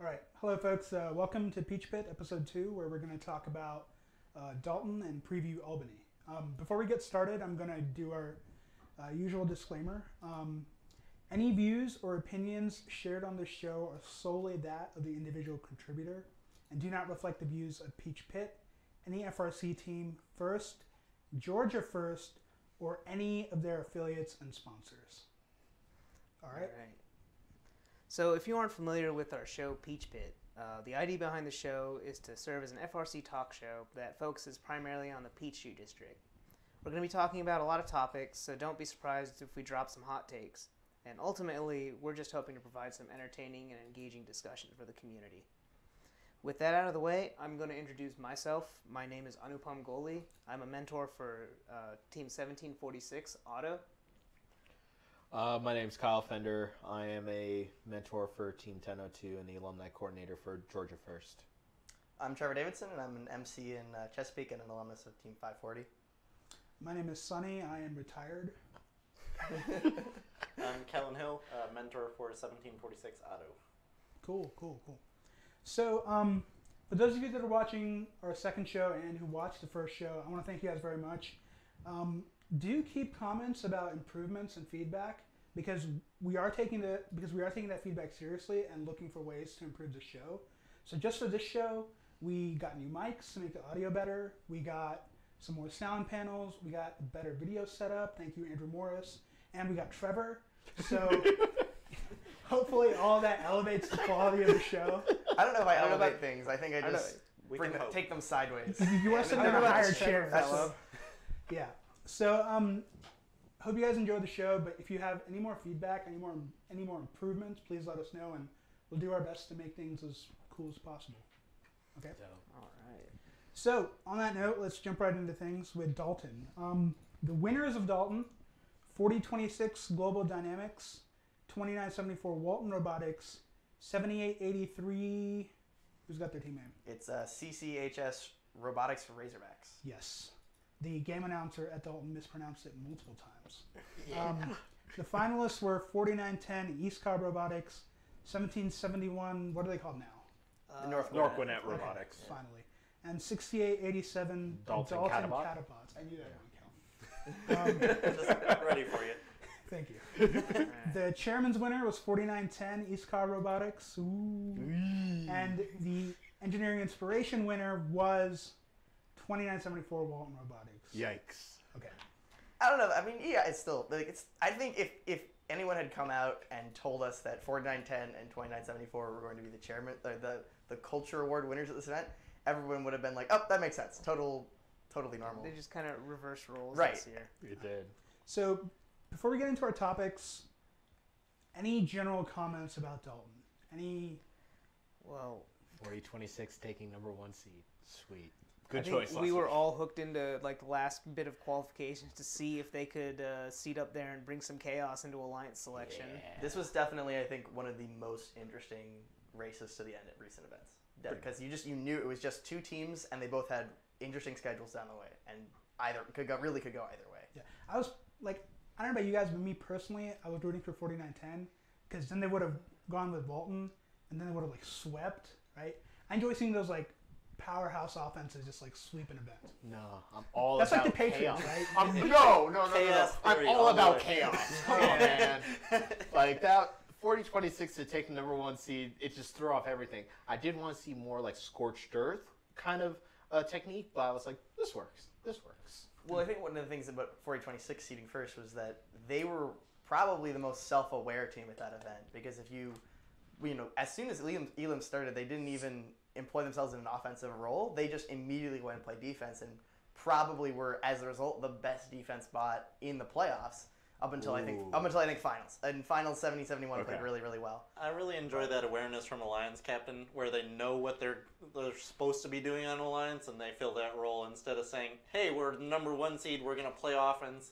All right. Hello, folks. Welcome to Peach Pit, Episode 2, where we're going to talk about Dalton and preview Albany. Before we get started, I'm going to do our usual disclaimer. Any views or opinions shared on this show are solely that of the individual contributor and do not reflect the views of Peach Pit, any FRC team, First, Georgia First, or any of their affiliates and sponsors. All right. So if you aren't familiar with our show Peach Pit, the idea behind the show is to serve as an FRC talk show that focuses primarily on the Peachtree District. We're going to be talking about a lot of topics, so don't be surprised if we drop some hot takes. And ultimately, we're just hoping to provide some entertaining and engaging discussion for the community. With that out of the way, I'm going to introduce myself. My name is Anupam Goli. I'm a mentor for Team 1746 Auto. My name's Kyle Fender. I am a mentor for Team 1002 and the alumni coordinator for Georgia First. I'm Trevor Davidson, and I'm an MC in Chesapeake and an alumnus of Team 540. My name is Sonny. I am retired. I'm Kellen Hill, mentor for 1746 Auto. Cool. So, for those of you that are watching our second show and who watched the first show, I want to thank you guys very much. Do keep comments about improvements and feedback because we are taking that feedback seriously and looking for ways to improve the show. So just for this show, we got new mics to make the audio better. We got some more sound panels. We got a better video setup. Thank you, Andrew Morris. And we got Trevor. So hopefully all that elevates the quality of the show. I don't know if I elevate things. I think I just take take them sideways. You want to sit in a higher chair. Yeah. So hope you guys enjoyed the show. But if you have any more feedback, any more improvements, please let us know, and we'll do our best to make things as cool as possible. Okay. All right. So on that note, let's jump right into things with Dalton. The winners of Dalton: 4026 Global Dynamics, 2974 Walton Robotics, 7883. Who's got their team name? It's CCHS Robotics for Razorbacks. Yes. The game announcer at Dalton mispronounced it multiple times. The finalists were 4910 East Cobb Robotics, 1771. What are they called now? The North Norquinet Robotics. Okay, finally. And 6887 Dalton Catabots. I knew that one, Kel. Just ready for you. Thank you. The chairman's winner was 4910 East Cobb Robotics. Ooh. And the engineering inspiration winner was 2974 Walton Robotics. Yikes. Okay. I don't know. I mean, yeah, it's still I think if anyone had come out and told us that 4910 and 2974 were going to be the chairman, the culture award winners at this event, everyone would have been like, "Oh, that makes sense. Totally normal." They just kind of reverse roles Right. this year. It did. So, before we get into our topics, any general comments about Dalton? Well, 4026 taking number 1 seed. Sweet. I Good think choice. we were all hooked into like the last bit of qualifications to see if they could seat up there and bring some chaos into alliance selection. Yeah. This was definitely, I think, one of the most interesting races to the end at recent events. Because you knew it was just two teams and they both had interesting schedules down the way, and either could go either way. Yeah, I was like, I don't know about you guys, but me personally, I was rooting for 4910 because then they would have gone with Walton, and then they would have like swept, right? I enjoy seeing those like powerhouse offenses just like sweep an event. No, I'm all That's about like the Patriots, chaos. right? No. Chaos I'm theory all all about the way. chaos. Come on, man. Like that 4026 to take the number 1 seed, it just threw off everything. I did want to see more like scorched earth kind of technique, but I was like, this works. Well, I think one of the things about 4026 seeding first was that they were probably the most self-aware team at that event, because if you as soon as Elam started, they didn't even employ themselves in an offensive role. They just immediately went and played defense, and probably were, as a result, the best defense bot in the playoffs up until I think finals. And finals 70-71 played really, really well. I really enjoy that awareness from Alliance captain, where they know what they're supposed to be doing on Alliance, and they fill that role instead of saying, "Hey, we're the number 1 seed. We're going to play offense."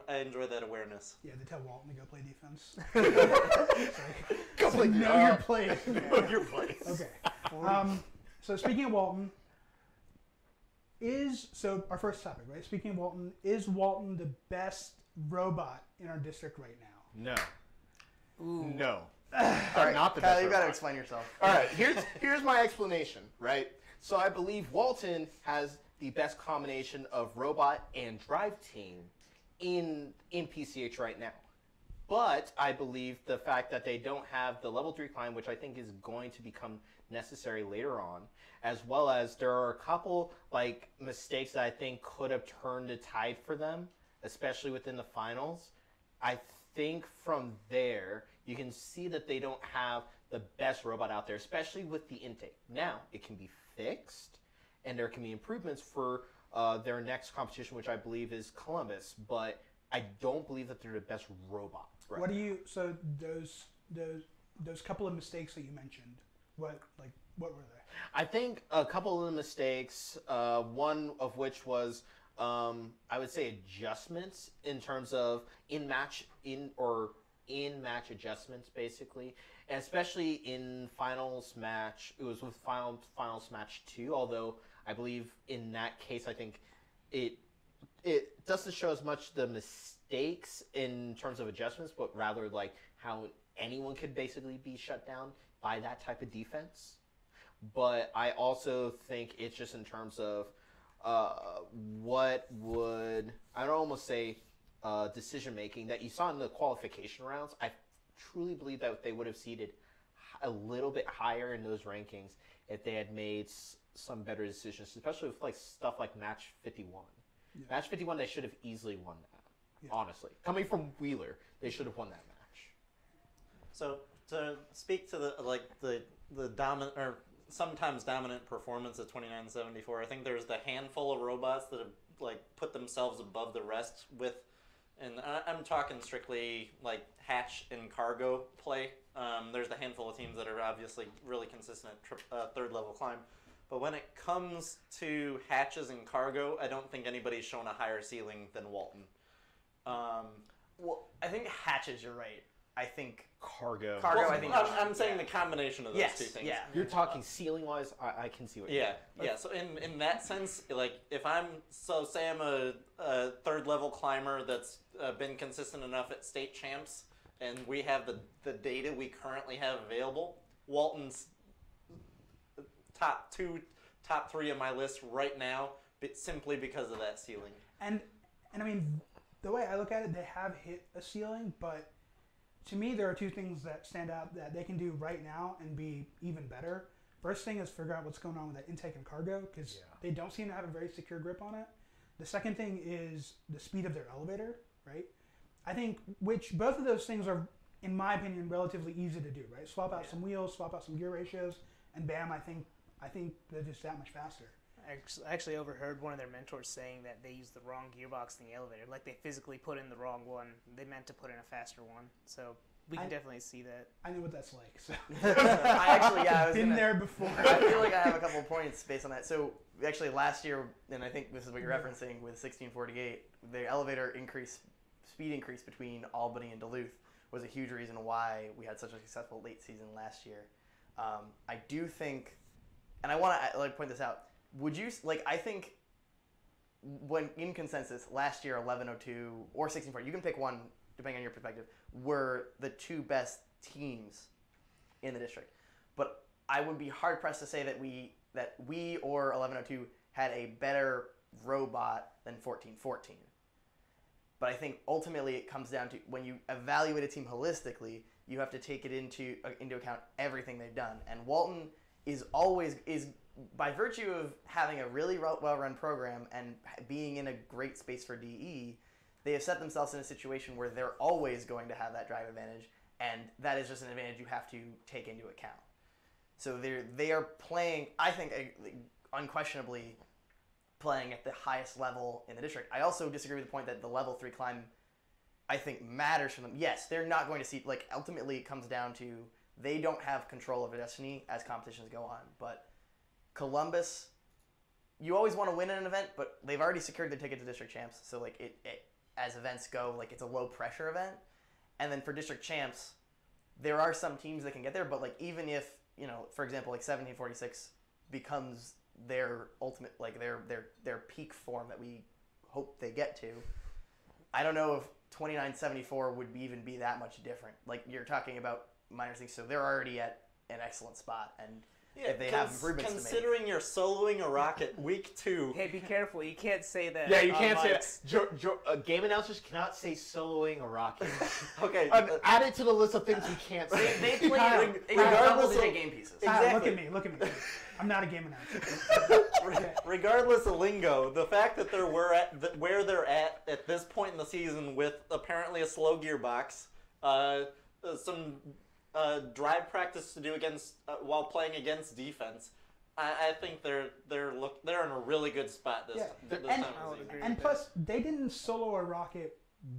I enjoy that awareness. Yeah, they tell Walton to go play defense. Go play know your place. Know your place. Okay. So speaking of Walton, our first topic, right? Speaking of Walton, is Walton the best robot in our district right now? No. Ooh. No. All right, not the Kyle, best you got to robot. explain yourself. All right, here's my explanation, right? So I believe Walton has the best combination of robot and drive team in PCH right now. But I believe the fact that they don't have the level 3 climb, which I think is going to become necessary later on, as well as there are a couple like mistakes that I think could have turned the tide for them, especially within the finals. I think from there you can see that they don't have the best robot out there, especially with the intake. Now it can be fixed, and there can be improvements for their next competition, which I believe is Columbus. But I don't believe that they're the best robot. Right What do now. you? So those couple of mistakes that you mentioned. What were they? I think a couple of the mistakes, one of which was, I would say, adjustments in terms of in-match adjustments, basically, and especially in finals match. It was with finals match 2, although I believe in that case, I think it doesn't show as much the mistakes in terms of adjustments, but rather like how anyone could basically be shut down by that type of defense. But I also think it's just in terms of what would, I'd almost say, decision making that you saw in the qualification rounds. I truly believe that they would have seeded a little bit higher in those rankings if they had made some better decisions, especially with like stuff like match 51. Yeah. Match 51, they should have easily won that. Yeah. Honestly, coming from Wheeler, they should have won that match. So to speak to the dominant or sometimes dominant performance of 2974, I think there's the handful of robots that have like put themselves above the rest with, and I'm talking strictly like hatch and cargo play. There's the handful of teams that are obviously really consistent at third level climb. But when it comes to hatches and cargo, I don't think anybody's shown a higher ceiling than Walton. Well, I think hatches, you're right. I think Cargo. Cargo, I think- I'm saying the combination of those Yes, two things. yeah. You're talking ceiling wise. I can see what you're Yeah, saying. yeah. So in that sense, like if say I'm a third level climber that's been consistent enough at state champs, and we have the data we currently have available, Walton's top 3 of my list right now, simply because of that ceiling. And I mean, the way I look at it, they have hit a ceiling, but to me, there are two things that stand out that they can do right now and be even better. First thing is figure out what's going on with that intake and cargo, because they don't seem to have a very secure grip on it. The second thing is the speed of their elevator, right? I think, which both of those things are, in my opinion, relatively easy to do, right? Swap out some wheels, swap out some gear ratios, and bam, I think they're just that much faster. I actually overheard one of their mentors saying that they used the wrong gearbox in the elevator. Like they physically put in the wrong one. They meant to put in a faster one. So we can definitely see that. I know what that's like. So I was been there before. I feel like I have a couple points based on that. So actually last year, and I think this is what you're referencing with 1648, the elevator speed increase between Albany and Duluth was a huge reason why we had such a successful late season last year. I do think, and I want to point this out. Would you I think when in consensus last year 1102 or 1640, you can pick one depending on your perspective, were the two best teams in the district. But I would be hard pressed to say that we or 1102 had a better robot than 1414. But I think ultimately it comes down to when you evaluate a team holistically, you have to take it into account everything they've done. And Walton is by virtue of having a really well-run program and being in a great space for DE, they have set themselves in a situation where they're always going to have that drive advantage, and that is just an advantage you have to take into account. So they are playing, I think, unquestionably playing at the highest level in the district. I also disagree with the point that the level 3 climb, I think, matters for them. Yes, they're not going to see, ultimately it comes down to they don't have control of their destiny as competitions go on, but Columbus, you always want to win an event, but they've already secured the ticket to district champs. So it as events go, it's a low pressure event. And then for district champs, there are some teams that can get there, but even if, for example, 1746 becomes their ultimate, their peak form that we hope they get to, I don't know if 2974 would even be that much different. You're talking about minor things. So they're already at an excellent spot, and Yeah, if they have improvements to make. considering you're soloing a rocket week 2. Hey, be careful. You can't say that. Yeah, you on can't say mics. that. Game announcers cannot say soloing a rocket. Okay, Add it to the list of things we can't say. They play Kyle, regardless double-digit of- game pieces. Kyle, Exactly. look at me. I'm not a game announcer. Okay. Regardless of lingo, the fact that where they're at this point in the season with apparently a slow gearbox, some drive practice to do against while playing against defense, I think they're in a really good spot this Yeah. time And- of I the would season. agree. And plus, they didn't solo a rocket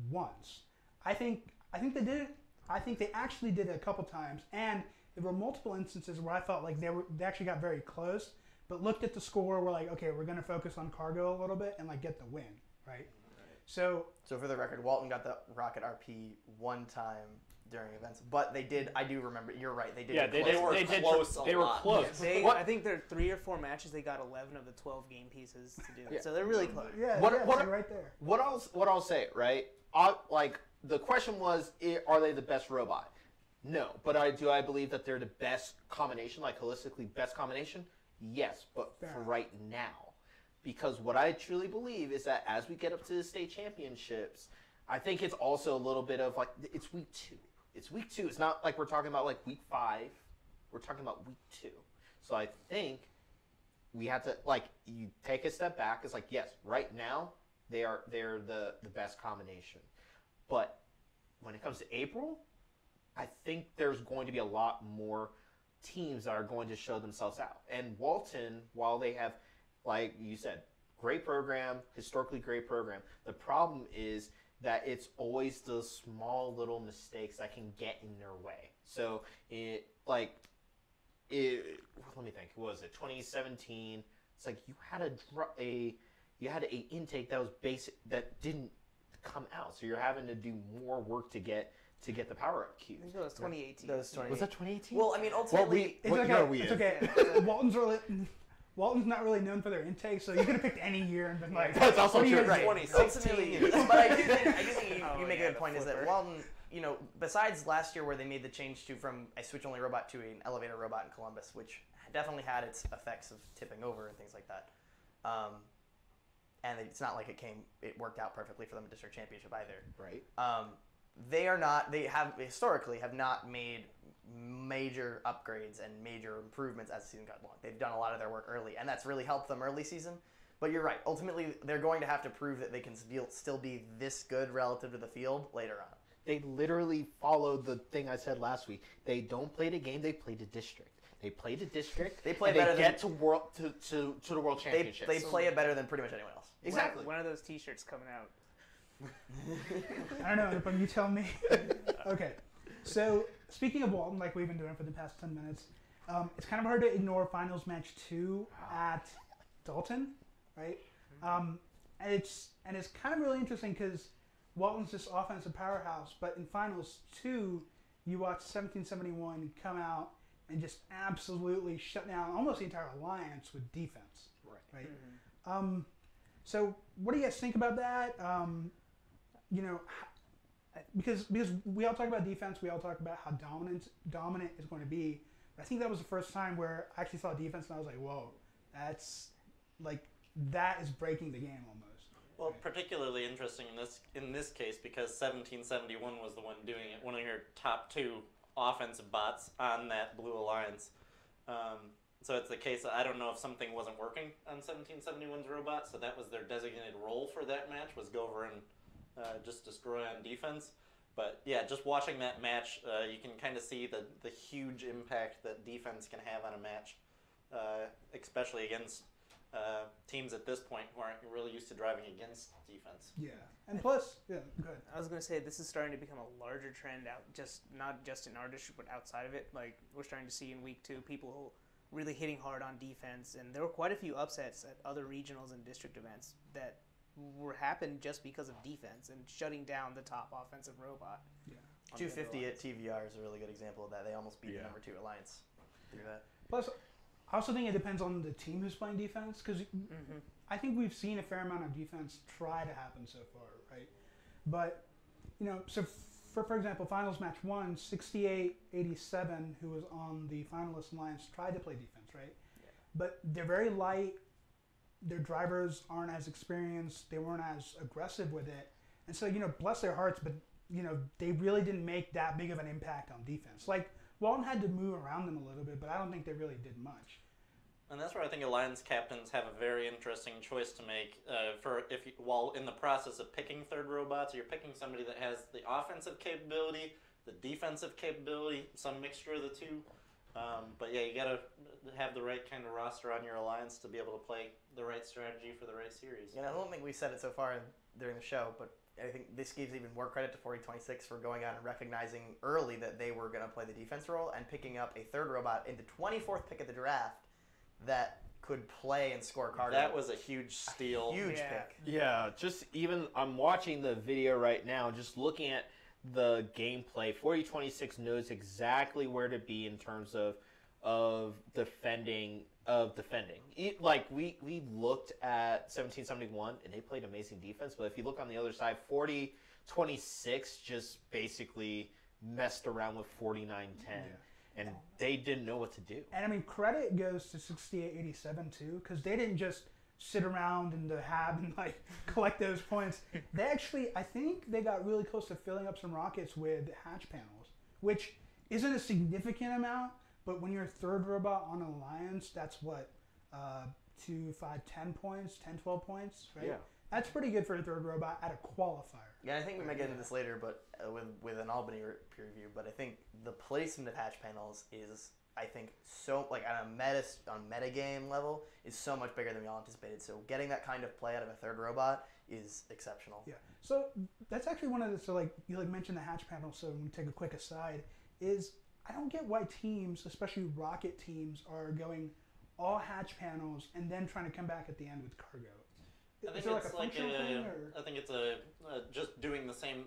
once. I think they did it. I think they actually did it a couple times, and there were multiple instances where I felt like they actually got very close, but looked at the score. We're like, okay, we're gonna focus on cargo a little bit and like get the win, right? So So for the record, Walton got the rocket RP one time during events, but they did. I do remember. You're right. They did. Yeah, get they close. were did. close a They were lot. close. They, I think there are 3 or 4 matches. They got 11 of the 12 game pieces to do it. Yeah. So they're really close. yeah, What- yeah, what- so right there. What I'll say, right? Like the question was, are they the best robot? No, but do I believe that they're the best combination, like holistically best combination? Yes, but Fair for enough. right now, because what I truly believe is that as we get up to the state championships, I think it's also a little bit of like it's week 2. It's week 2. It's not like we're talking about like week 5. We're talking about week 2. So I think we have to you take a step back. It's like yes, right now they're the best combination, but when it comes to April, I think there's going to be a lot more teams that are going to show themselves out. And Walton, while they have, like you said, great program, historically great program, the problem is that it's always the small little mistakes that can get in their way. So let me think. What was it? 2017. It's like you had a intake that was basic that didn't come out. So you're having to do more work to get the power up I cues. think it was 2018. That was 20. Was that 2018? Well, I mean, ultimately, It's What okay. year are we It's in? okay. Walton's not really known for their intake, so you could have picked any year and been like, That's also what do you true. guys Right. do? 2016. ultimately, but I do think Oh, you make yeah, a good the point. Is that flipper. Walton, besides last year where they made the change from a switch only robot to an elevator robot in Columbus, which definitely had its effects of tipping over and things like that. And it's not like it worked out perfectly for them at district championship either. Right. They have historically not made major upgrades and major improvements as the season got along. They've done a lot of their work early, and that's really helped them early season. But you're right. Ultimately, they're going to have to prove that they can still be this good relative to the field later on. They literally followed the thing I said last week. They don't play the game. They play the district. They play the district. They play and better they than- get to the world They championships. play it better than pretty much anyone else. Exactly. One of those T-shirts coming out. I don't know, but you tell me. Okay. So, speaking of Walton, like we've been doing for the past 10 minutes, it's kind of hard to ignore finals match 2 at Dalton, right? And it's kind of really interesting because Walton's this offensive powerhouse, but in finals 2, you watch 1771 come out and just absolutely shut down almost the entire alliance with defense, right? Mm-hmm. So, what do you guys think about that? Because we all talk about defense, we all talk about how dominant is going to be. But I think that was the first time where I actually saw defense and I was like, whoa, that is breaking the game almost. Well, particularly interesting in this case because 1771 was the one doing it, one of your top 2 offensive bots on that Blue Alliance. So it's the case that I don't know if something wasn't working on 1771's robot, so that was their designated role for that match, was go over and just destroy on defense. But yeah, just watching that match, you can kind of see the huge impact that defense can have on a match, especially against teams at this point who aren't really used to driving against defense. Yeah, and plus, yeah, go ahead. I was going to say this is starting to become a larger trend not just in our district but outside of it. Like we're starting to see in week 2 people really hitting hard on defense, and there were quite a few upsets at other regionals and district events that happened just because of defense and shutting down the top offensive robot. Yeah. 250 at TVR is a really good example of that. They almost beat the number 2 alliance through that. Plus, I also think it depends on the team who's playing defense because I think we've seen a fair amount of defense try to happen so far, right? But so for example, finals match 1, 68-87, who was on the finalist alliance, tried to play defense, right? Yeah. But they're very light. Their drivers aren't as experienced. They weren't as aggressive with it. And so, bless their hearts, but, they really didn't make that big of an impact on defense. Like, Walton had to move around them a little bit, but I don't think they really did much. And that's where I think alliance captains have a very interesting choice to make. While in the process of picking third robots, you're picking somebody that has the offensive capability, the defensive capability, some mixture of the two. But yeah, you gotta have the right kind of roster on your alliance to be able to play the right strategy for the right series. And I don't think we said it so far during the show, but I think this gives even more credit to 4026 for going out and recognizing early that they were going to play the defense role and picking up a third robot in the 24th pick of the draft that could play and score cargo. That was a huge steal. Huge Yeah. pick. Yeah, just even I'm watching the video right now, just looking at the gameplay. 4026 knows exactly where to be in terms of defending. We looked at 1771 and they played amazing defense, but if you look on the other side, 4026 just basically messed around with 4910. Yeah. And they didn't know what to do. And I mean, credit goes to 68-87 too, because they didn't just sit around in the hab and like collect those points. They actually, I think they got really close to filling up some rockets with hatch panels, which isn't a significant amount, but when you're third robot on Alliance, that's what, 2, 5, 10 points, 10, 12 points, right? Yeah. That's pretty good for a third robot at a qualifier. Yeah, I think we might get into this later, but with an Albany peer review. But I think the placement of hatch panels is, I think, so like on meta game level is so much bigger than we all anticipated. So getting that kind of play out of a third robot is exceptional. Yeah. So that's actually one of the, so like you mentioned the hatch panel, so we take a quick aside, is I don't get why teams, especially rocket teams, are going all hatch panels and then trying to come back at the end with cargo. I think Is there like it's a functional thing, or? I think it's just doing the same.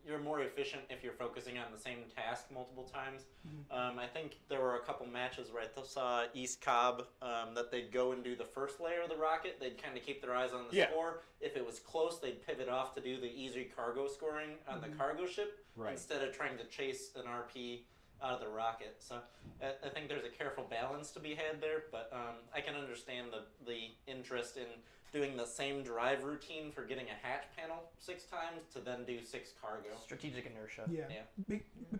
You're more efficient if you're focusing on the same task multiple times. Mm-hmm. I think there were a couple matches where I saw East Cobb that they'd go and do the first layer of the rocket. They'd kind of keep their eyes on the score. If it was close, they'd pivot off to do the easy cargo scoring on the cargo ship instead of trying to chase an RP out of the rocket. So I think there's a careful balance to be had there, but I can understand the interest in doing the same drive routine for getting a hatch panel 6 times to then do 6 cargo. Strategic inertia. Yeah.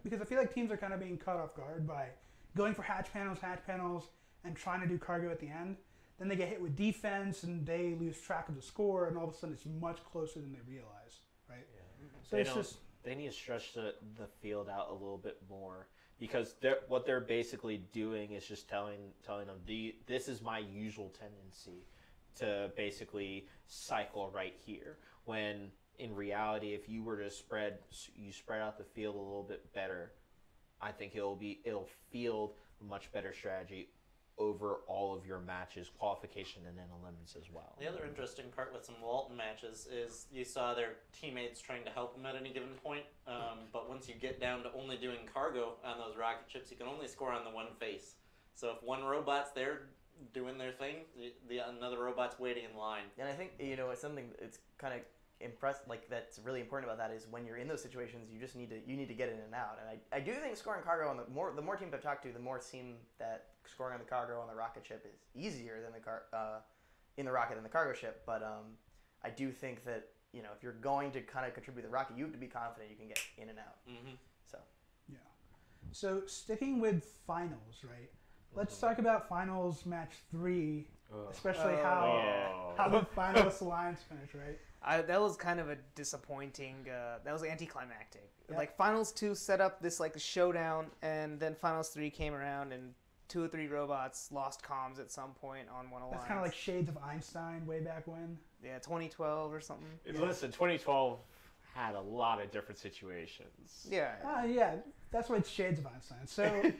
Because I feel like teams are kind of being caught off guard by going for hatch panels, and trying to do cargo at the end. Then they get hit with defense and they lose track of the score, and all of a sudden it's much closer than they realize, right? Yeah. So They need to stretch the field out a little bit more, because what they're basically doing is just telling them, this is my usual tendency to basically cycle right here. When in reality, if you were to spread out the field a little bit better, I think it'll field a much better strategy over all of your matches, qualification and then eliminates as well. The other interesting part with some Walton matches is you saw their teammates trying to help them at any given point, but once you get down to only doing cargo on those rocket ships, you can only score on the one face. So if one robot's there doing their thing, another robot's waiting in line. And I think, it's something that's kind of that's really important about that is when you're in those situations, you need to get in and out. And I do think scoring cargo on the more teams I've talked to, the more seem that scoring on the cargo on the rocket ship is easier than in the rocket than the cargo ship. But I do think that if you're going to kind of contribute the rocket, you have to be confident you can get in and out. Mm-hmm. So yeah. So sticking with finals, right? Let's talk about finals match 3, especially how the finalist alliance finished, right? That was kind of a disappointing. That was anticlimactic. Yeah. Like Finals 2 set up this like showdown, and then Finals 3 came around, and 2 or 3 robots lost comms at some point on one alliance. That's kind of like shades of Einstein way back when. Yeah, 2012 or something. Listen, 2012 had a lot of different situations. Yeah. Yeah, that's why it's shades of Einstein.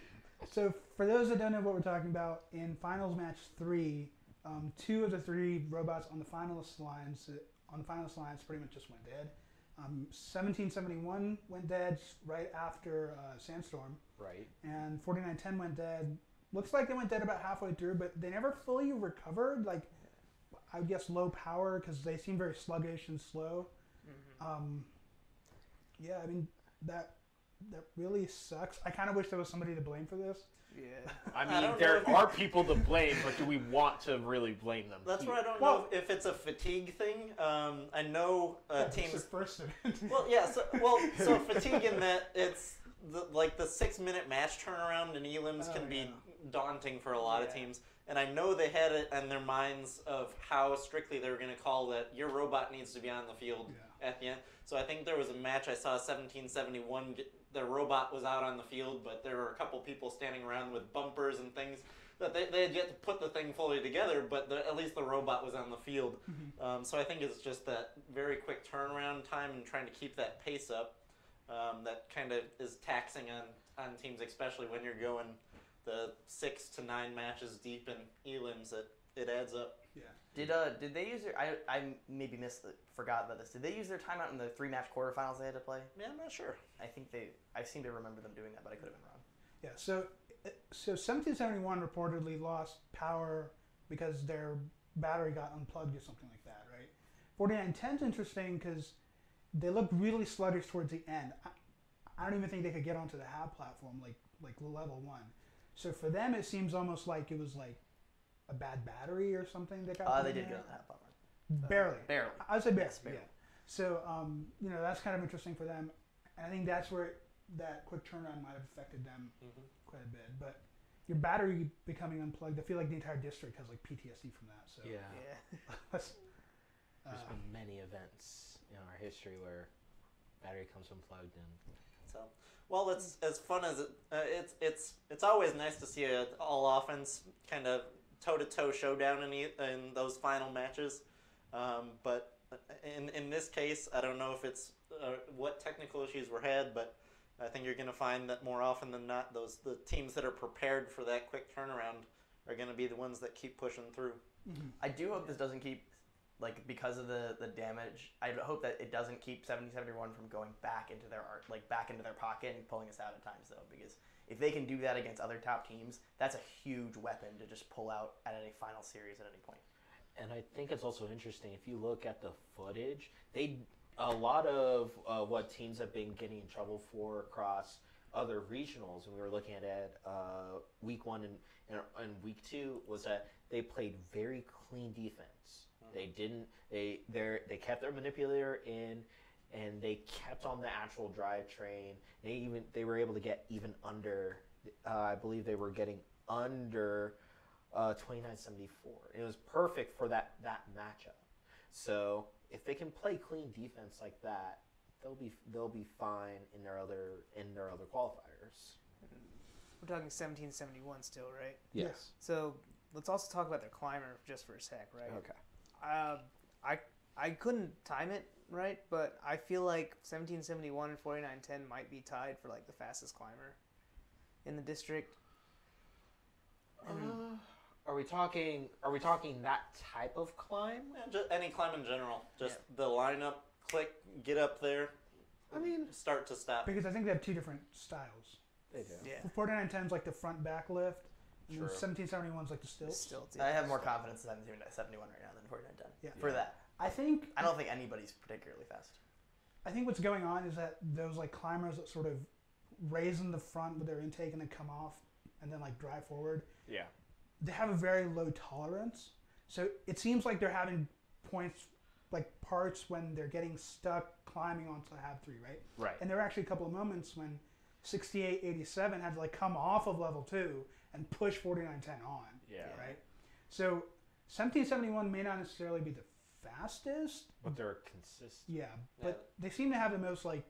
So for those that don't know what we're talking about, in finals match 3, 2 of the 3 robots on the finalist alliance pretty much just went dead. 1771 went dead right after Sandstorm. Right. And 4910 went dead. Looks like they went dead about halfway through, but they never fully recovered. Like, I would guess low power because they seem very sluggish and slow. Mm-hmm. Yeah, I mean, that really sucks. I kind of wish there was somebody to blame for this. Yeah. I I mean, don't there know. are people to blame, but do we want to really blame them? That's where I don't Well- know if it's a fatigue thing. I know It's their teams. first event. Well, yeah. So fatigue in that it's the 6-minute match turnaround in Elam's can be daunting for a lot of teams. And I know they had it in their minds of how strictly they were going to call that your robot needs to be on the field at the end. So I think there was a match I saw 1771. Their robot was out on the field, but there were a couple people standing around with bumpers and things that they had yet to put the thing fully together, but at least the robot was on the field. So I think it's just that very quick turnaround time and trying to keep that pace up that kind of is taxing on teams, especially when you're going the 6 to 9 matches deep in Elam's. It adds up. Yeah. Did they use their? I maybe forgot about this. Did they use their timeout in the 3-match quarterfinals they had to play? Yeah, I'm not sure. I think I seem to remember them doing that, but I could have been wrong. Yeah. So 1771 reportedly lost power because their battery got unplugged or something like that, right? 4910's interesting because they looked really sluggish towards the end. I don't even think they could get onto the hab platform like level 1. So for them, it seems almost like it was like a bad battery or something that got. They put in did there. go to that platform. Barely. Barely. I would say barely. Yes, barely. Yeah. So that's kind of interesting for them. And I think that's where that quick turnaround might have affected them quite a bit. But your battery becoming unplugged, I feel like the entire district has like PTSD from that. So Yeah. let's, There's been many events in our history where battery comes unplugged and. So, well, it's as fun as it's always nice to see an all offense kind of toe-to-toe showdown in those final matches. But in this case, I don't know if it's what technical issues were had, but I think you're going to find that more often than not, the teams that are prepared for that quick turnaround are going to be the ones that keep pushing through. I do hope this doesn't keep, because of the damage. I hope that it doesn't keep 7071 from going back into their pocket and pulling us out at times, though, because if they can do that against other top teams, that's a huge weapon to just pull out at any final series at any point. And I think it's also interesting if you look at the footage. A lot of what teams have been getting in trouble for across other regionals, and we were looking at it week 1 and week 2, was that they played very clean defense. They didn't. They kept their manipulator in, and they kept on the actual drivetrain. They were able to get even under. I believe they were getting under 2974. It was perfect for that matchup. So if they can play clean defense like that, they'll be fine in their other qualifiers. We're talking 1771 still, right? Yes. So let's also talk about their climber just for a sec, right? Okay. I couldn't time it right, but I feel like 1771 and 4910 might be tied for like the fastest climber in the district. Are we talking that type of climb? Yeah, just any climb in general. Just the lineup, click, get up there. I mean, start to stop. because I think they have two different styles. they do. Yeah. 4910's like the front back lift, and True. 1771's like the stilts. Still, I have more confidence in 71 right now than 4910. Yeah. For that. I think I don't think anybody's particularly fast. I think what's going on is that those like climbers that sort of raise in the front with their intake and then come off and then like drive forward, Yeah. they have a very low tolerance. So it seems like they're having parts when they're getting stuck climbing onto Hab 3, right? Right. And there were actually a couple of moments when 6887 had to like come off of level 2 and push 4910 on. Yeah. Right? So 1771 may not necessarily be the fastest. But they're consistent. Yeah, but they seem to have the most like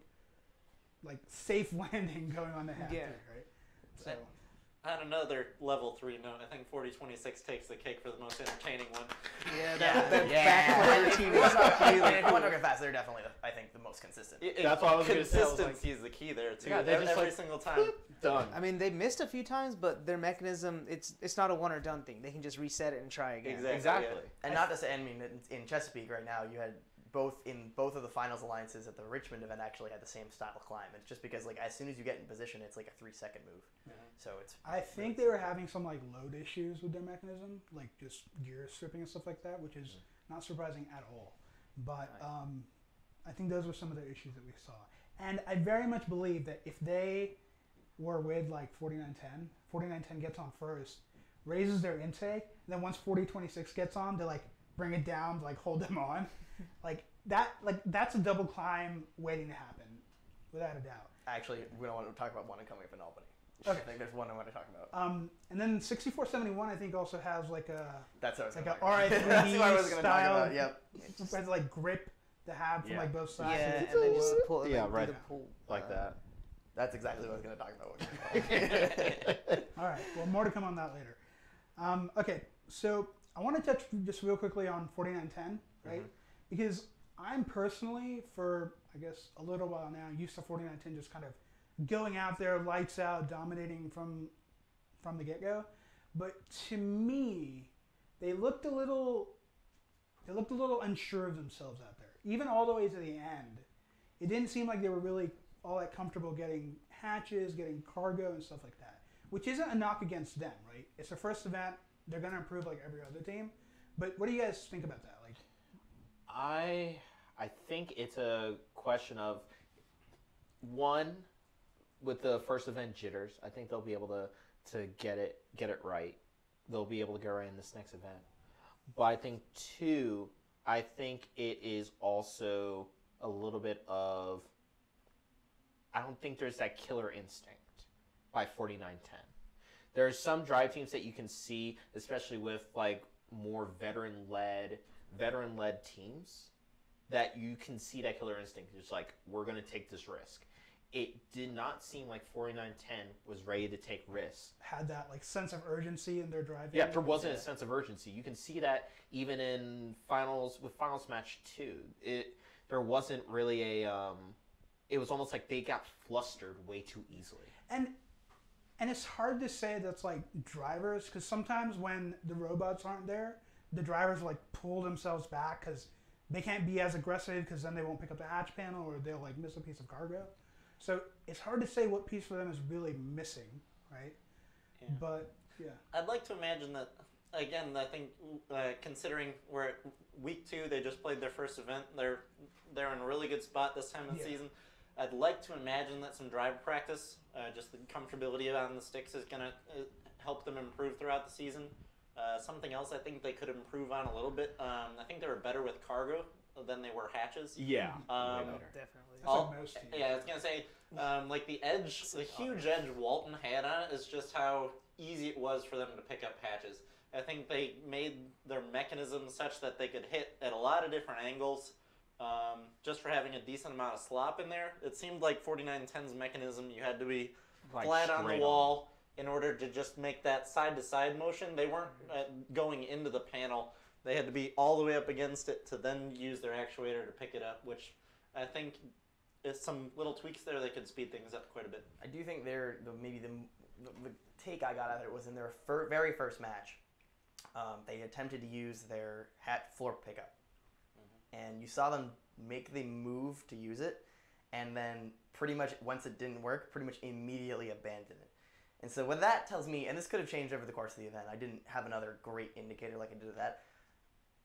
safe landing going on the Hab 3, Yeah. right? So On another level 3 note, I think 4026 takes the cake for the most entertaining one. Yeah, Yeah, that yeah. back rotation was not really If you cool. want to go fast, they're definitely, I think, the most consistent. That's what I was gonna say. I was like- Consistency is the key there too. Yeah, they're just every like, single time. Done. I mean, they missed a few times, but their mechanism, it's not a one or done thing. They can just reset it and try again. Exactly. And not to say, I mean, in Chesapeake right now, you had both of the finals alliances at the Richmond event actually had the same style of climb. It's just because as soon as you get in position, it's like a 3-second move. So it's. I think they were having some like load issues with their mechanism, like just gear stripping and stuff like that, which is not surprising at all. But I think those were some of the issues that we saw. And I very much believe that if they were with like 4910, 4910 gets on first, raises their intake, and then once 4026 gets on, they like bring it down to like hold them on. That's a double climb waiting to happen, without a doubt. Actually, we don't want to talk about one coming up in Albany. Okay. I think there's one I want to talk about. And then 6471 I think also has like a That's what I was like gonna a talk about. RS3D That's what I was going to talk style. about. Yep. Has like grip to have from Yeah. like both sides. Yeah, and then just pull. Yeah, like, do right. the pull. Like that. That's exactly what I was going to talk about. All right. Well, more to come on that later. Okay, so I want to touch just real quickly on 4910, right? Mhm. Because I'm personally, for I guess a little while now, used to 4910 just kind of going out there, lights out, dominating from the get-go. But to me, they looked a little unsure of themselves out there. Even all the way to the end, it didn't seem like they were really all that comfortable getting hatches, getting cargo, and stuff like that. Which isn't a knock against them, right? It's their first event. They're going to improve like every other team. But what do you guys think about that? Like, I think it's a question of one, with the first event jitters. I think they'll be able to get it right. They'll be able to get right in this next event. But I think two, I think it is also a little bit of, I don't think there's that killer instinct by 4910. There are some drive teams that you can see, especially with like more veteran-led teams, that you can see that killer instinct. It's like, we're going to take this risk. It did not seem like 4910 was ready to take risks. had that like sense of urgency in their driving. Yeah, there wasn't a sense of urgency. You can see that even in finals match 2. There wasn't really a it was almost like they got flustered way too easily. And it's hard to say that's like drivers, because sometimes when the robots aren't there, the drivers like pull themselves back because they can't be as aggressive, because then they won't pick up the hatch panel or they'll like miss a piece of cargo. So it's hard to say what piece for them is really missing, right? Yeah. But yeah, I'd like to imagine that, again, I think considering we're at week 2, they just played their first event. They're in a really good spot this time of the season. I'd like to imagine that some driver practice, just the comfortability on the sticks, is going to help them improve throughout the season. Something else I think they could improve on a little bit. I think they were better with cargo than they were hatches. Yeah. Definitely. that's like most teams. Yeah, I was going to say, like the edge, the huge edge Walton had on it is just how easy it was for them to pick up hatches. I think they made their mechanism such that they could hit at a lot of different angles. Just for having a decent amount of slop in there. It seemed like 4910's mechanism, you had to be Like flat on the straight wall in order to just make that side-to-side motion. They weren't going into the panel. They had to be all the way up against it to then use their actuator to pick it up, which I think is some little tweaks there that could speed things up quite a bit. I do think the take I got out of it was in their very first match. They attempted to use their hat floor pickup. And you saw them make the move to use it, and then pretty much once it didn't work, pretty much immediately abandon it. And so what that tells me, and this could have changed over the course of the event, I didn't have another great indicator like I did with that.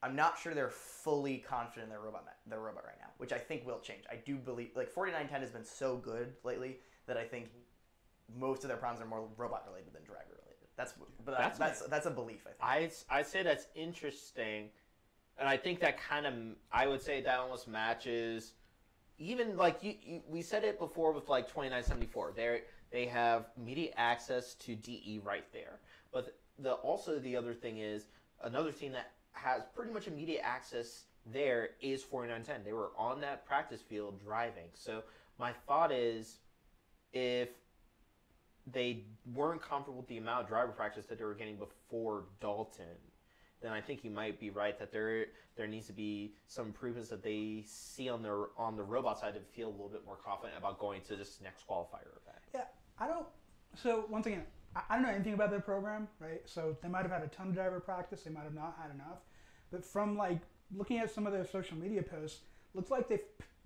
I'm not sure they're fully confident in their robot right now, which I think will change. I do believe, like 4910 has been so good lately that I think most of their problems are more robot related than driver related. That's a belief, I think. I'd say that's interesting. And I think that kind of, I would say that almost matches, even like we said it before with like 2974. They have immediate access to DE right there. But also the other thing is, another team that has pretty much immediate access there is 4910. They were on that practice field driving. So my thought is, if they weren't comfortable with the amount of driver practice that they were getting before Dalton, then I think you might be right that there needs to be some improvements that they see on the robot side to feel a little bit more confident about going to this next qualifier event. Yeah, so once again, I don't know anything about their program, right? So they might have had a ton of driver practice, they might have not had enough. But from like looking at some of their social media posts, looks like they've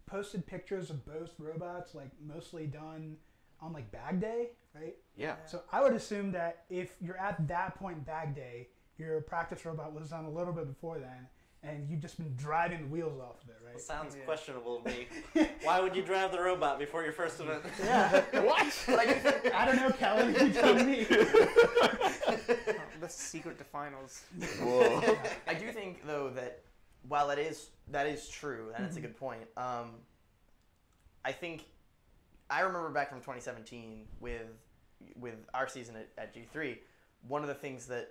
posted pictures of both robots, like mostly done on like bag day, right? Yeah. So I would assume that if you're at that point in bag day, your practice robot was done a little bit before then, and you've just been driving the wheels off of it, right? It sounds Yeah. questionable to me. Why would you drive the robot before your first event? Yeah. What? But I do think I don't know, Kelly. You tell me. That's the secret to finals. Whoa. I do think though that while that is true, and it's a good point. I think I remember back from 2017 with our season at G3. One of the things that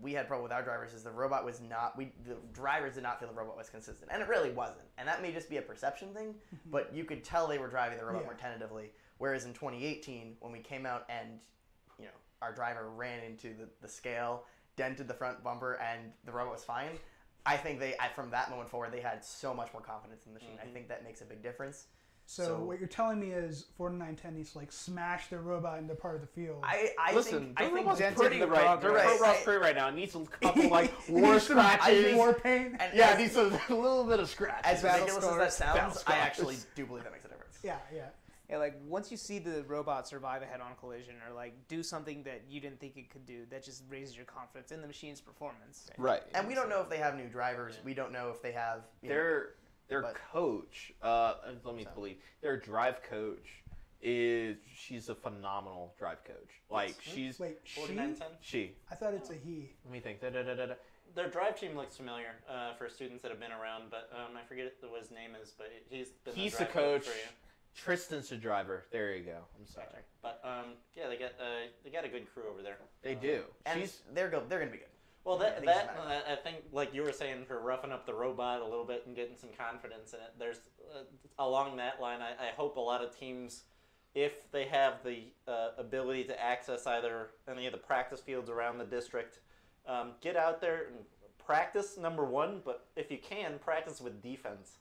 we had trouble with our drivers is the drivers did not feel the robot was consistent, and it really wasn't. And that may just be a perception thing, but you could tell they were driving the robot more tentatively. Whereas in 2018, when we came out and our driver ran into the scale, dented the front bumper, and the robot was fine. I think from that moment forward, they had so much more confidence in the machine. I think that makes a big difference. So what you're telling me is 4910 needs to like smash their robot into part of the field. I Listen, think robot's dented pretty the right. progress. They're Right. pretty right now. It needs a couple like It war needs some scratches. war paint. And Yeah, it needs a little bit of scratch. as Battle ridiculous as scars. that sounds, Battle I scars. actually do believe that makes a difference. Yeah. Yeah, like once you see the robot survive a head-on collision or like do something that you didn't think it could do, that just raises your confidence in the machine's performance. Right. And we don't know if they have new drivers. We don't know if they have. Their but- coach, let me believe, their drive coach she's a phenomenal drive coach. Like she's Wait, she? 4910? she. I thought it's a he. Let me think. Da-da-da-da-da. Their drive team looks familiar for students that have been around, but I forget what his name is, but he's been He's the drive coach coach. for you. Tristan's the driver. There you go. I'm sorry. But yeah, they got a good crew over there. They do. And they're gonna be good. Well, I think it's I think, like you were saying, for roughing up the robot a little bit and getting some confidence in it, there's along that line, I hope a lot of teams, if they have the ability to access either any of the practice fields around the district, get out there and practice, number one, but if you can, practice with defense.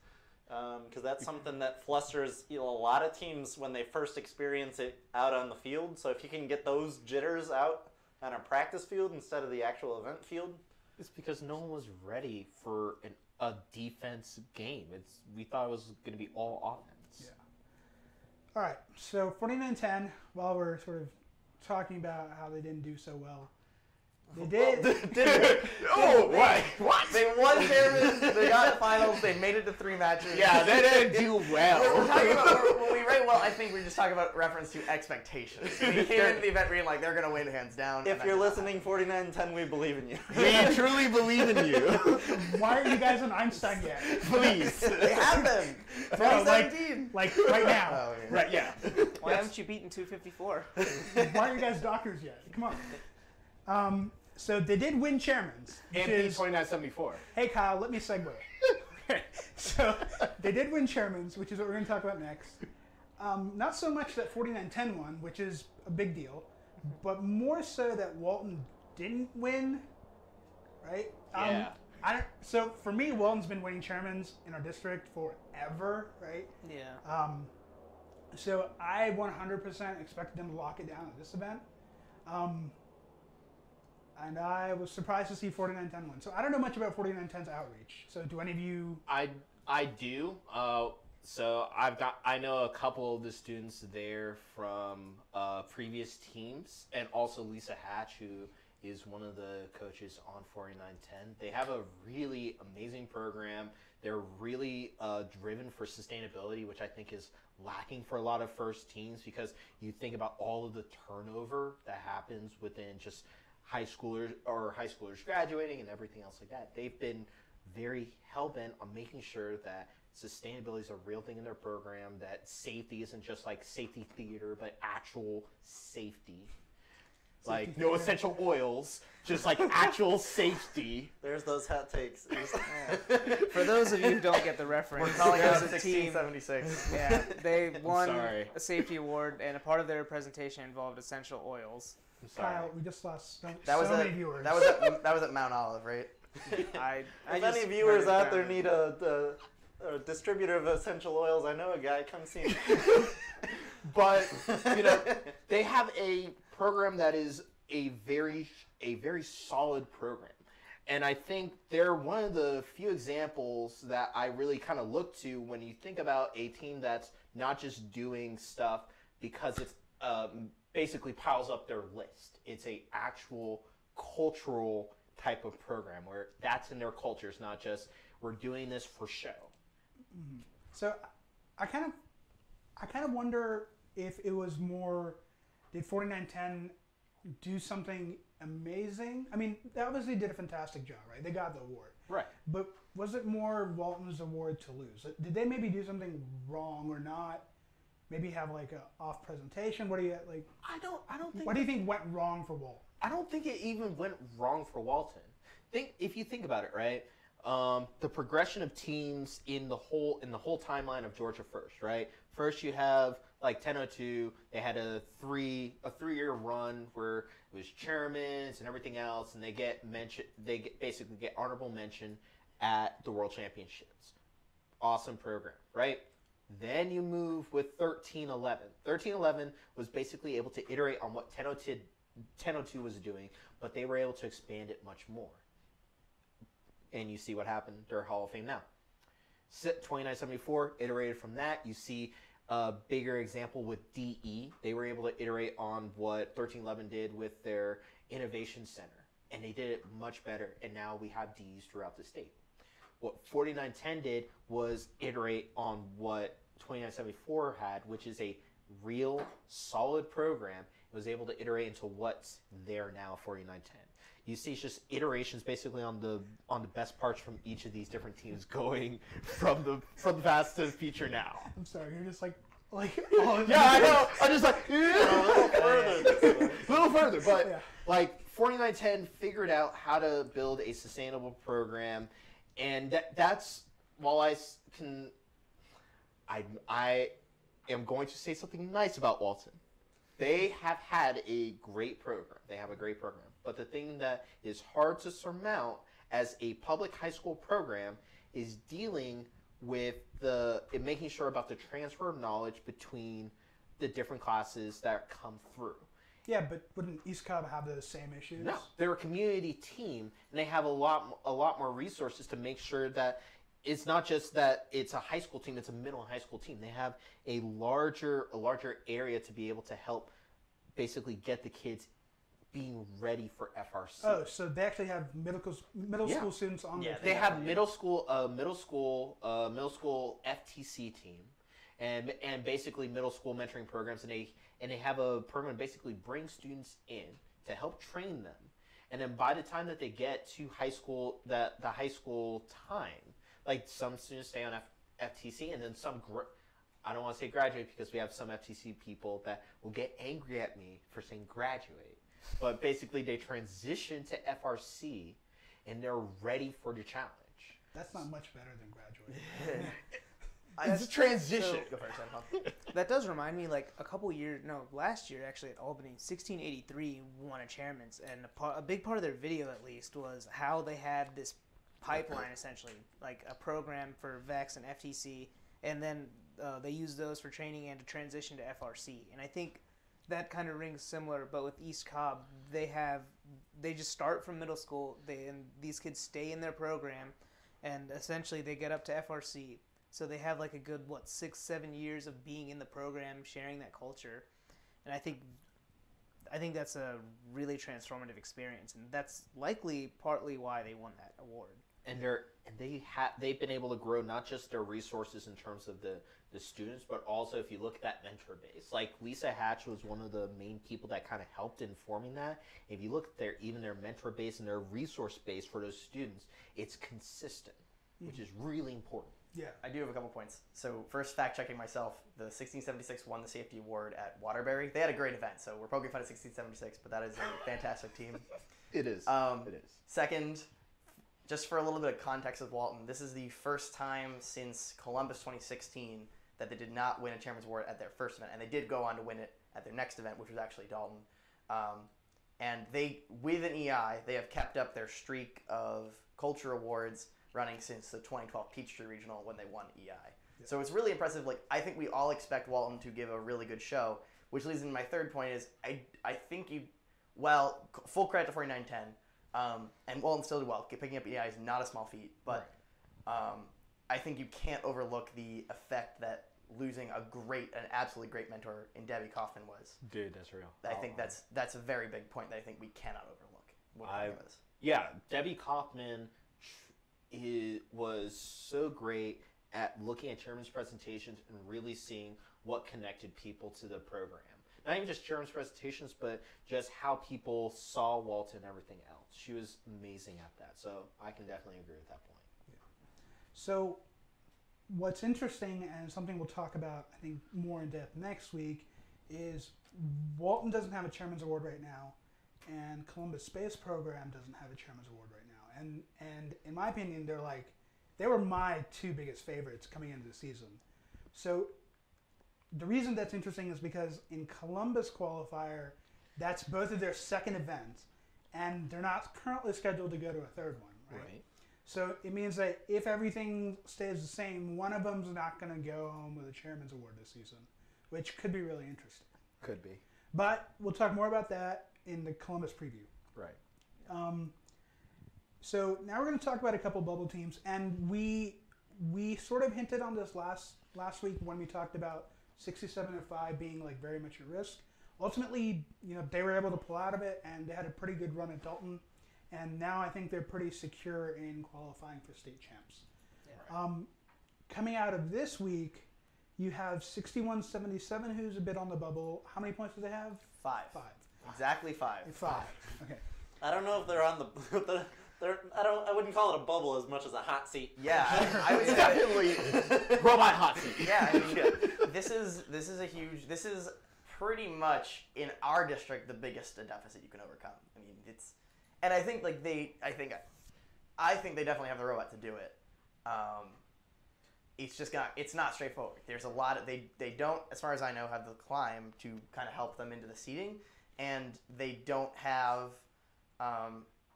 Because that's something that flusters a lot of teams when they first experience it out on the field. So if you can get those jitters out on a practice field instead of the actual event field. It's because no one was ready for a defense game. We thought it was going to be all offense. Yeah. All right. So 4910. While we're sort of talking about how they didn't do so well, they did. What? They won chairman. They got the finals. They made it to 3 matches. Yeah, they didn't do We're well. talking about when we rate well. I think we're just talking about reference to expectations. We came into the event being like they're gonna win hands down. If you're listening, 4910, we believe in you. We truly believe in you. Why are you guys on Einstein yet? Please. they have them. No, 2017. like right now. Oh, yeah. Right, yeah. Why haven't you beaten 254? Why are you guys doctors yet? Come on. So they did win chairman's, which And is, P2974. hey Kyle, let me segue. Okay, so they did win chairman's, which is what we're going to talk about next. Not so much that 4910 won, which is a big deal, but more so that Walton didn't win, right? Yeah. So for me, Walton's been winning chairman's in our district forever, right? Yeah. So I 100% expected them to lock it down at this event. And I was surprised to see 4910 win. So I don't know much about 4910's outreach. So do any of you? I do. So I know a couple of the students there from previous teams, and also Lisa Hatch, who is one of the coaches on 4910. They have a really amazing program. They're really driven for sustainability, which I think is lacking for a lot of first teams, because you think about all of the turnover that happens within just high schoolers graduating and everything else like that. They've been very hell-bent on making sure that sustainability is a real thing in their program, that safety isn't just like safety theater, but actual safety. Like no essential oils, just like actual safety. There's those hot takes. For those of you who don't get the reference, We're calling out there's a team. 1676. Yeah, they won sorry. a safety award, and a part of their presentation involved essential oils. I'm sorry. Kyle, we just lost so many viewers. That was at Mount Olive, right? I If just any viewers heard it out there down. need a distributor of essential oils, I know a guy. Come see me. But they have a program that is a very solid program, and I think they're one of the few examples that I really kind of look to when you think about a team that's not just doing stuff because it's basically piles up their list. It's a actual cultural type of program where that's in their culture. It's not just we're doing this for show. So I kind of wonder if it was more, did 4910 do something amazing? I mean, they obviously did a fantastic job, right? They got the award. Right. But was it more Walton's award to lose? Did they maybe do something wrong or not? Maybe have like a off presentation? What do you like? I don't think. What do you think went wrong for Walton? I don't think it even went wrong for Walton. If you think about it, right? The progression of teams in the whole timeline of Georgia first, right? First you have like 1002. They had a 3-year run where it was chairmans and everything else, and they basically get honorable mention at the World Championships. Awesome program, right? Then you move with 1311. 1311 was basically able to iterate on what 1002 was doing, but they were able to expand it much more. And you see what happened. They're Hall of Fame now. 2974 iterated from that. You see a bigger example with DE. They were able to iterate on what 1311 did with their Innovation Center, and they did it much better. And now we have Ds throughout the state. What 4910 did was iterate on what 2974 had, which is a real solid program. It was able to iterate into what's there now, 4910. You see it's just iterations basically on the best parts from each of these different teams going from the past to the future now. I'm sorry, you're just like oh, yeah, I know. I'm just like A little further. a little further, but Yeah. like 4910 figured out how to build a sustainable program, and that's while I am going to say something nice about Walton. They have had a great program. They have a great program. But the thing that is hard to surmount as a public high school program is dealing with making sure about the transfer of knowledge between the different classes that come through. Yeah, but wouldn't East Cobb have the same issues? No, they're a community team, and they have a lot more resources to make sure that it's not just that it's a high school team; it's a middle and high school team. They have a larger area to be able to help, basically get the kids being ready for FRC. Oh, so they actually have middle school students on their They team. have middle school FTC team, and basically middle school mentoring programs, and they have a program that basically brings students in to help train them, and then by the time that they get to high school, the high school time, like some students stay on FTC, and then some. I don't want to say graduate because we have some FTC people that will get angry at me for saying graduate. But basically, they transition to FRC, and they're ready for the challenge. That's not much better than graduating. It's a transition. Go first, Adam. That does remind me, like last year actually at Albany, 1683 won a chairman's, and a big part of their video at least was how they had this pipeline essentially, like a program for VEX and FTC, and then they use those for training and to transition to FRC. And I think that kind of rings similar, but with East Cobb, they just start from middle school, and these kids stay in their program, and essentially they get up to FRC. So they have like a good 6-7 years of being in the program, sharing that culture, and I think that's a really transformative experience, and that's likely partly why they won that award. And they've been able to grow not just their resources in terms of the students, but also if you look at that mentor base. Like Lisa Hatch was one of the main people that kind of helped in forming that. If you look at their mentor base and their resource base for those students, it's consistent, which is really important. Yeah. I do have a couple points. So first, fact checking myself, the 1676 won the safety award at Waterbury. They had a great event, so we're poking fun at 1676, but that is a fantastic team. It is. It is. Second, just for a little bit of context with Walton, this is the first time since Columbus 2016 that they did not win a chairman's award at their first event, and they did go on to win it at their next event, which was actually Dalton. And with an EI, they have kept up their streak of culture awards running since the 2012 Peachtree Regional when they won EI. Yeah. So it's really impressive. Like, I think we all expect Walton to give a really good show, which leads into my third point is I think full credit to 4910, and Walton still did well. Picking up EI is not a small feat, but I think you can't overlook the effect that losing an absolutely great mentor in Debbie Kaufman was. Dude, that's real. I think that's a very big point that I think we cannot overlook. what Cargo is. Yeah, Debbie Kaufman was so great at looking at chairman's presentations and really seeing what connected people to the program. Not even just chairman's presentations, but just how people saw Walton and everything else. She was amazing at that, so I can definitely agree with that point. So what's interesting, and something we'll talk about, I think, more in depth next week, is Walton doesn't have a chairman's award right now, and Columbus Space Program doesn't have a chairman's award right now. And in my opinion, they were my two biggest favorites coming into the season. So the reason that's interesting is because in Columbus qualifier, that's both of their second events, and they're not currently scheduled to go to a third one, right? So it means that if everything stays the same, one of them's not going to go home with a chairman's award this season, which could be really interesting. Could be. But we'll talk more about that in the Columbus preview. Right. So now we're going to talk about a couple bubble teams, and we sort of hinted on this last week when we talked about 6705 being like very much at risk. Ultimately, they were able to pull out of it, and they had a pretty good run at Dalton, and now I think they're pretty secure in qualifying for state champs. Yeah. Coming out of this week, you have 6177, who's a bit on the bubble. How many points do they have? 5. 5. Exactly 5. 5. Okay. I don't know if they're on the. I wouldn't call it a bubble as much as a hot seat. Yeah, I would say Definitely robot hot seat. Yeah, I mean, this is a huge. This is pretty much in our district the biggest deficit you can overcome. I mean, it's, and I think I think they definitely have the robot to do it. It's not straightforward. There's a lot of they don't, as far as I know, have the climb to kind of help them into the seating, and they don't have.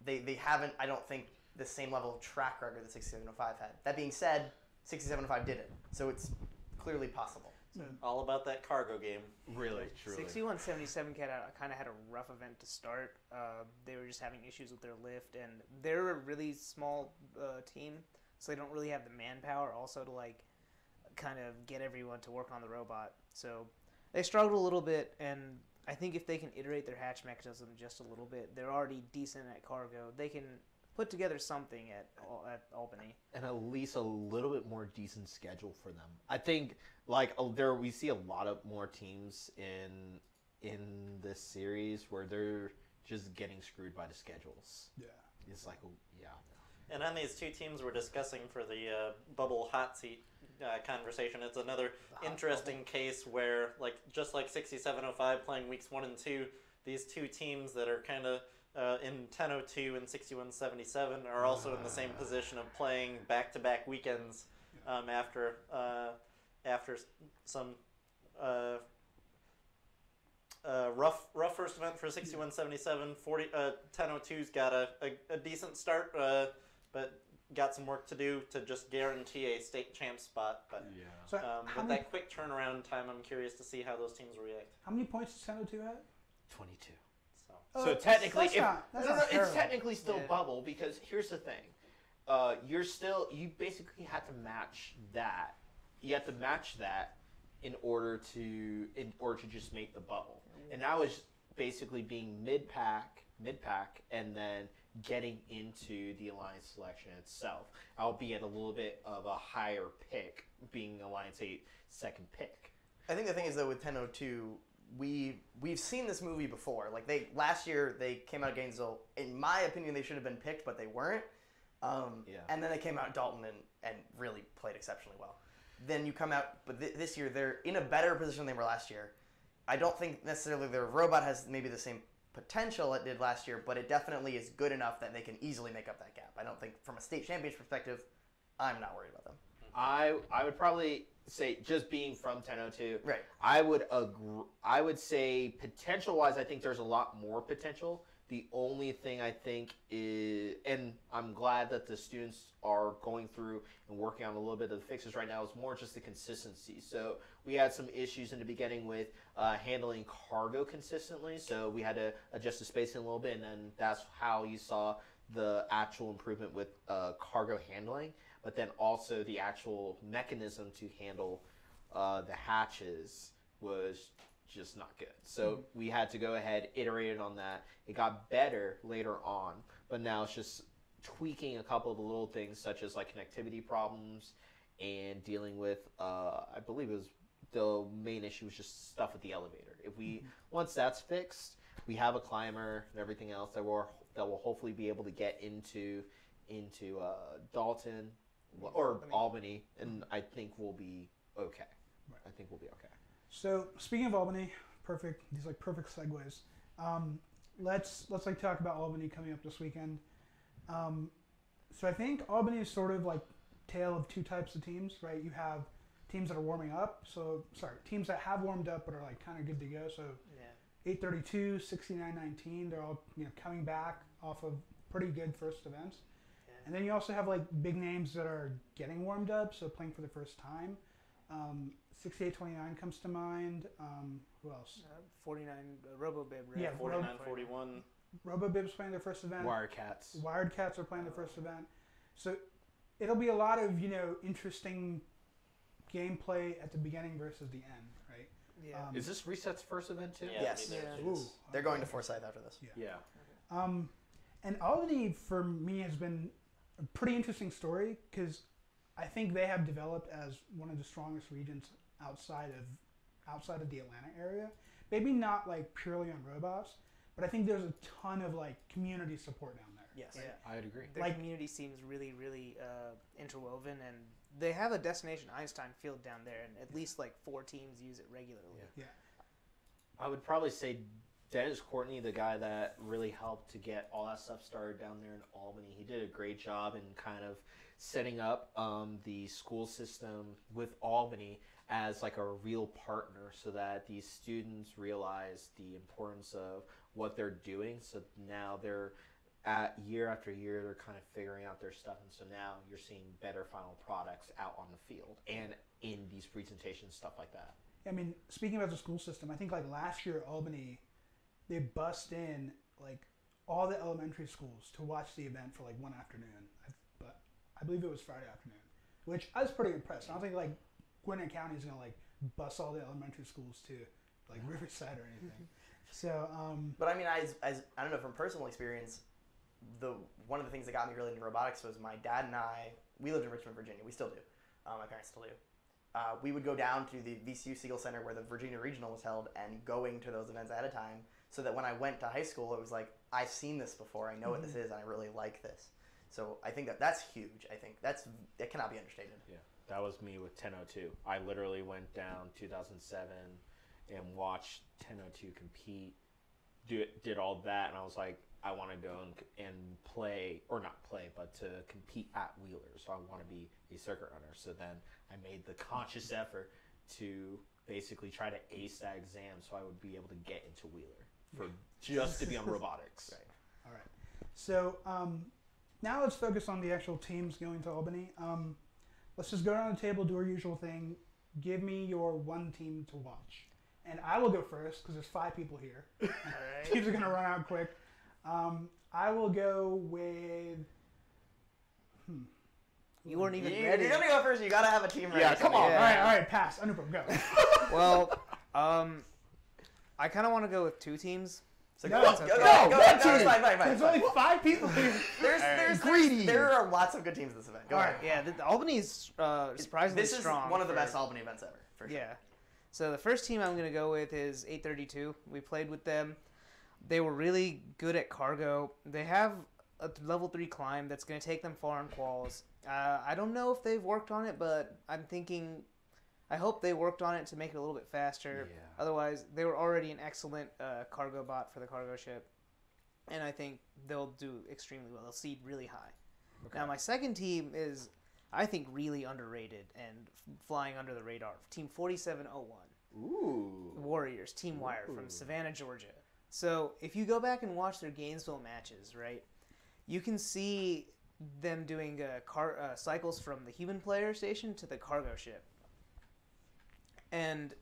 They haven't, I don't think, the same level of track record that 6705 had. That being said, 6705 did it, so it's clearly possible. All about that cargo game. Really, truly. 6177 kind of had a rough event to start. They were just having issues with their lift, and they're a really small team, so they don't really have the manpower also to kind of get everyone to work on the robot. So they struggled a little bit, and I think if they can iterate their hatch mechanism just a little bit, they're already decent at cargo. They can put together something at Albany, and at least a little bit more decent schedule for them. I think we see a lot of more teams in this series where they're just getting screwed by the schedules. Yeah, it's like yeah. And on these two teams we're discussing for the bubble hot seat conversation, it's another interesting case where, just like 6705 playing weeks 1 and 2, these two teams that are kind of in 1002 and 6177 are also in the same position of playing back-to-back weekends after some rough first event for 6177. 1002's got a decent start, but got some work to do to just guarantee a state champ spot. But So with that quick turnaround time, I'm curious to see how those teams react. how many points does 1002 have? 22. So So technically, that's not it's terrible. technically still Yeah. bubble, because here's the thing: you basically had to match that. You had to match that in order to just make the bubble, and that was basically being mid pack, and then getting into the alliance selection itself, albeit a little bit of a higher pick, being Alliance 8 second pick. I think the thing is, though, with 1002, we've seen this movie before. Last year they came out of Gainesville. In my opinion, they should have been picked, but they weren't. And then they came out Dalton and really played exceptionally well. Then you come out, but this year they're in a better position than they were last year. I don't think necessarily their robot has maybe the same potential it did last year, but it definitely is good enough that they can easily make up that gap. I don't think, from a state championship perspective, I'm not worried about them. I would probably say, just being from 1002, Right. I would say potential-wise, I think there's a lot more potential. The only thing I think is, and I'm glad that the students are going through and working on a little bit of the fixes right now, is more just the consistency. So we had some issues in the beginning with handling cargo consistently, so we had to adjust the spacing a little bit, and then that's how you saw the actual improvement with cargo handling, but then also the actual mechanism to handle the hatches was just not good. So we had to go ahead, iterate on that. It got better later on, but now it's just tweaking a couple of the little things, such as like connectivity problems and dealing with, I believe it was the main issue was just stuff with the elevator. If we once that's fixed, we have a climber and everything else that will hopefully be able to get into Dalton or Albany, and I think we'll be okay. Right. I think we'll be okay. So speaking of Albany, perfect. These like perfect segues. Let's like talk about Albany coming up this weekend. So I think Albany is sort of like tale of two types of teams, right? You have teams that are warming up. Teams that have warmed up but are like kind of good to go. So 832, 69-19, they're all coming back off of pretty good first events. Yeah. And then you also have like big names that are getting warmed up, so playing for the first time. 6829 comes to mind. Who else? 49 RoboBib, right? Yeah, 49-41. RoboBib's playing their first event. Wildcats. Wildcats are playing their first event. So it'll be a lot of interesting gameplay at the beginning versus the end, right? Yeah. Is this Reset's first event too? Yeah, Yes. I mean, Yeah. Ooh, They're going to Forsyth after this. Yeah. And Albany for me has been a pretty interesting story because I think they have developed as one of the strongest regions outside of the Atlanta area. Maybe not like purely on robots, but I think there's a ton of like community support down there. Yes. Yeah. I'd agree. Their Like- community seems really, really interwoven, and they have a Destination Einstein field down there, and at least like 4 teams use it regularly. Yeah. I would probably say Dennis Courtney, the guy that really helped to get all that stuff started down there in Albany. He did a great job in kind of setting up the school system with Albany as like a real partner so that these students realize the importance of what they're doing. So now they're at year after year, they're kind of figuring out their stuff. And so now you're seeing better final products out on the field and in these presentations, stuff like that. I mean, speaking about the school system, I think like last year at Albany, they bust in like all the elementary schools to watch the event for like one afternoon. But I believe it was Friday afternoon, which I was pretty impressed. I don't think like Gwinnett County is gonna like bust all the elementary schools to like Riverside or anything. So But I mean, as I don't know, from personal experience, one of the things that got me really into robotics was my dad and I. We lived in Richmond, Virginia. We still do. My parents still do. We would go down to the VCU Siegel Center where the Virginia Regional was held and going to those events ahead of time so that when I went to high school, it was like, I've seen this before. I know what this is, and I really like this. So I think that's huge. I think that cannot be understated. Yeah, that was me with 1002. I literally went down 2007 and watched 1002 compete, did all that, and I was like, I want to go and play, or not play, but to compete at Wheeler. So I want to be a circuit runner. So then I made the conscious effort to basically try to ace that exam so I would be able to get into Wheeler for just to be on robotics. Right. all right. So now let's focus on the actual teams going to Albany. Let's just go around the table, do our usual thing. Give me your one team to watch. And I will go first because there's 5 people here. All right. Teams are going to run out quick. I will go with... You weren't even If ready. you're gonna go first, you gotta have a team ready. Yeah, come on. Yeah. All right, pass. Anupam, go. Well, I kind of want to go with 2 teams. So No, go, it's go, okay. go, No, go, one go, team. fine. There's only 5 people here. There are lots of good teams at this event. Go All ahead. right. Yeah, the Albany's surprisingly This is strong. one of the for- best Albany events ever, for sure. Yeah. So the first team I'm going to go with is 832. We played with them. They were really good at cargo. They have a level 3 climb that's going to take them far in quals. I don't know if they've worked on it, but I hope they worked on it to make it a little bit faster. Yeah. Otherwise, they were already an excellent cargo bot for the cargo ship. And I think they'll do extremely well. They'll seed really high. Okay. Now, my second team is, I think, really underrated and flying under the radar. Team 4701. Ooh. Warriors, Team Wire from Ooh. Savannah, Georgia. So if you go back and watch their Gainesville matches, right, you can see them doing cycles from the human player station to the cargo ship. And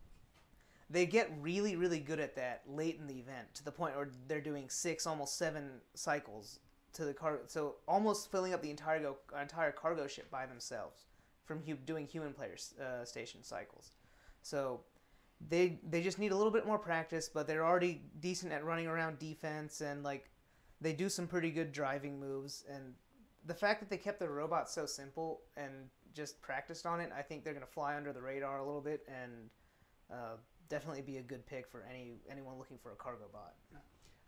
they get really, really good at that late in the event to the point where they're doing 6, almost 7 cycles to the cargo. So almost filling up the entire cargo ship by themselves from doing human player station cycles. So they just need a little bit more practice, but they're already decent at running around defense, and like they do some pretty good driving moves. And the fact that they kept the robot so simple and just practiced on it, I think they're going to fly under the radar a little bit and definitely be a good pick for anyone looking for a cargo bot.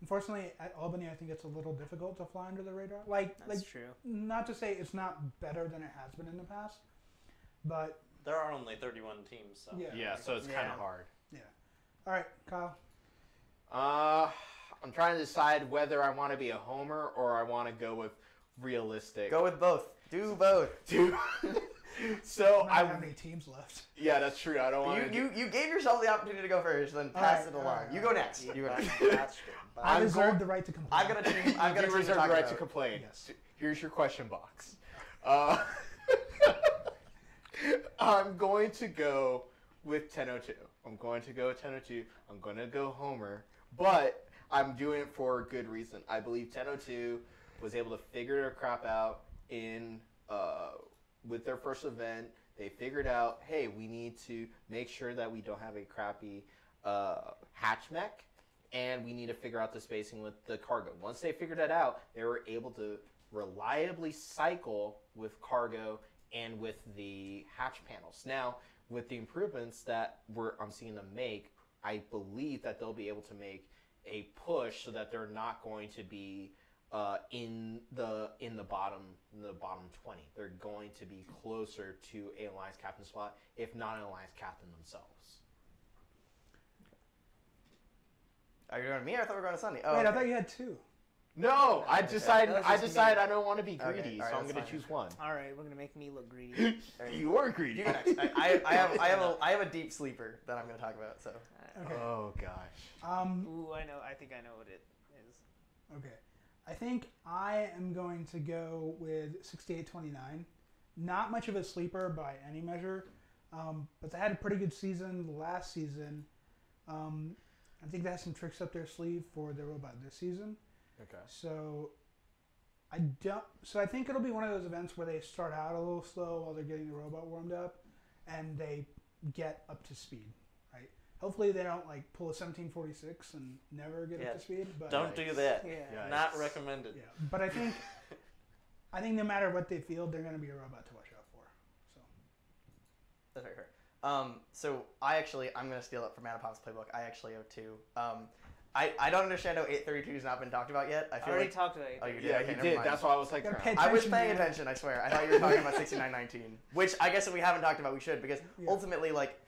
Unfortunately, at Albany, I think it's a little difficult to fly under the radar. That's true. Not to say it's not better than it has been in the past, but There are only 31 teams, so. Yeah, so it's kind of hard. Yeah. All right, Kyle. I'm trying to decide whether I want to be a homer or I want to go with realistic. Go with both. Do both. So I don't have any teams left. Yeah, that's true. I don't want to. You gave yourself the opportunity to go first, then pass it along. You go next. You go next. That's true. I reserve the right to complain. I've got a team. I've got a team reserve the talk right about. to complain. Yes. Here's your question box. I'm going to go with 1002. I'm going to go with 1002. I'm going to go homer, but I'm doing it for a good reason. I believe 1002 was able to figure their crap out in with their first event. They figured out, hey, we need to make sure that we don't have a crappy hatch mech, and we need to figure out the spacing with the cargo. Once they figured that out, they were able to reliably cycle with cargo and with the hatch panels. Now, with the improvements that I'm seeing them make, I believe that they'll be able to make a push so that they're not going to be in the bottom 20. They're going to be closer to an alliance captain spot, if not an alliance captain themselves. Are you going to me? Or I thought we were going to Sunny. Wait, I thought you had two. No, I decided. That was I just decided me. I don't want to be greedy, Okay, so alright, I'm that's going to fine. choose one. All right, we're gonna make me look greedy. You are greedy. You go next. I have a deep sleeper that I'm going to talk about. So Okay. Oh gosh. Ooh, I know. I think I know what it is. Okay. I think I am going to go with 6829. Not much of a sleeper by any measure, but they had a pretty good season last season. I think they have some tricks up their sleeve for their robot this season. Okay. So I think it'll be one of those events where they start out a little slow while they're getting the robot warmed up, and they get up to speed. Right. Hopefully they don't like pull a 1746 and never get up to speed. But Don't do that. Yeah. Not recommended. Yeah, but I think no matter what they field, they're going to be a robot to watch out for. So that's very fair. So I'm going to steal it from Manapop's playbook. I actually have two. I don't understand how 832 has not been talked about yet. I I feel already like talked about it. Oh, you did? Yeah, Okay, you never did. mind. That's why I was like, Gotta crap. pay I was attention, paying man. attention, I swear. I thought you were talking about 6919, which I guess if we haven't talked about, we should, because Yeah. ultimately, like,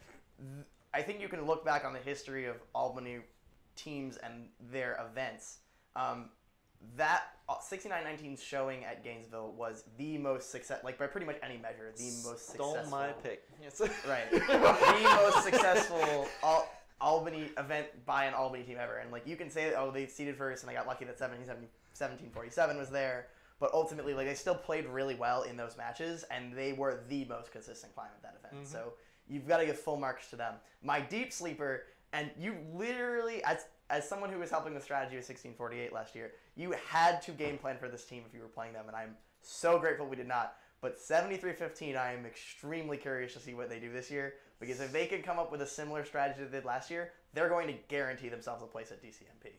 I think you can look back on the history of Albany teams and their events. That 6919's showing at Gainesville was the most success, like by pretty much any measure, the most Stole successful. my pick. Yes. Right. The most successful Albany event by an Albany team ever. And like you can say, oh, they seeded first and I got lucky that 1747 was there. But ultimately, like they still played really well in those matches, and they were the most consistent climb at that event. Mm-hmm. So you've got to give full marks to them. My deep sleeper, and you literally, as someone who was helping the strategy of 1648 last year, you had to game plan for this team if you were playing them, and I'm so grateful we did not. But 7315, I am extremely curious to see what they do this year, because if they can come up with a similar strategy they did last year, they're going to guarantee themselves a place at DCMP.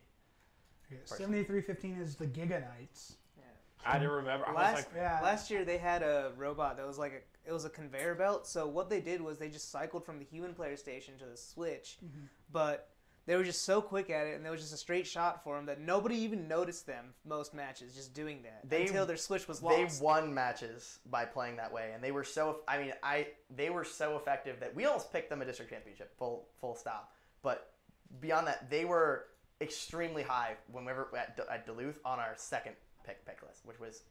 okay, 7315 is the Giga Knights. I didn't remember. I was like, Last year they had a robot that was like it was a conveyor belt. So what they did was they just cycled from the human player station to the switch, but they were just so quick at it, and there was just a straight shot for them that nobody even noticed them most matches just doing that until their switch was lost. They won matches by playing that way, and they were so. They were so effective that we almost picked them a district championship, full stop. But beyond that, they were extremely high when we were at Duluth on our second pick list, which was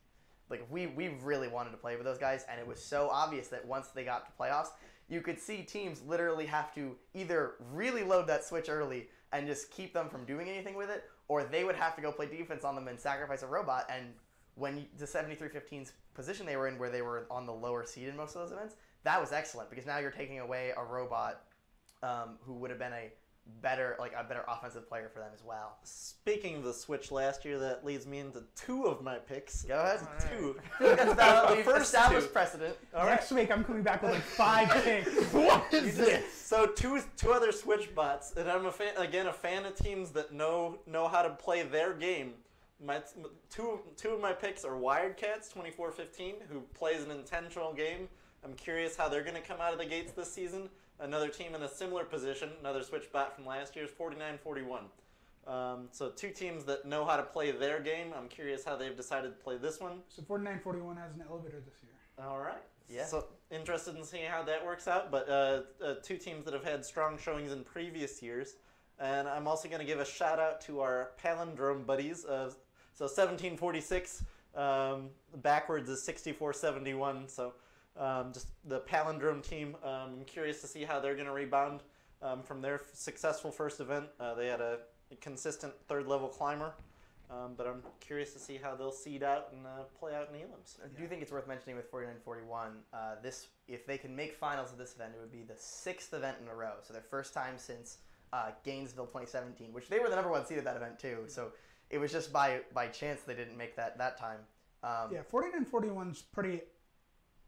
like we really wanted to play with those guys, and it was so obvious that once they got to playoffs, you could see teams literally have to either really load that switch early and just keep them from doing anything with it, or they would have to go play defense on them and sacrifice a robot. And when the 7315's position they were in, where they were on the lower seed in most of those events, that was excellent, because now you're taking away a robot who would have been a better offensive player for them as well. Speaking of the switch last year, that leads me into two of my picks. Go ahead. Two. That's The first established two. precedent. All right. Next week I'm coming back with like 5 picks. What is this? So two other switch bots, and I'm a fan of teams that know how to play their game. My two of my picks are Wildcats 24-15, who plays an intentional game. I'm curious how they're going to come out of the gates this season. Another team in a similar position, another switch bot from last year's 49-41. So two teams that know how to play their game. I'm curious how they've decided to play this one. So 49-41 has an elevator this year. All right. Yeah. So interested in seeing how that works out. But two teams that have had strong showings in previous years. And I'm also going to give a shout out to our palindrome buddies. So 1746 backwards is 6471. So just the palindrome team. I'm curious to see how they're going to rebound from their successful first event. They had a consistent third-level climber. But I'm curious to see how they'll seed out and play out in Elam's. I do think it's worth mentioning with 49-41, if they can make finals of this event, it would be the 6th event in a row. So their first time since Gainesville 2017, which they were the number 1 seed at that event too. So it was just by chance they didn't make that time. Yeah, 49-41's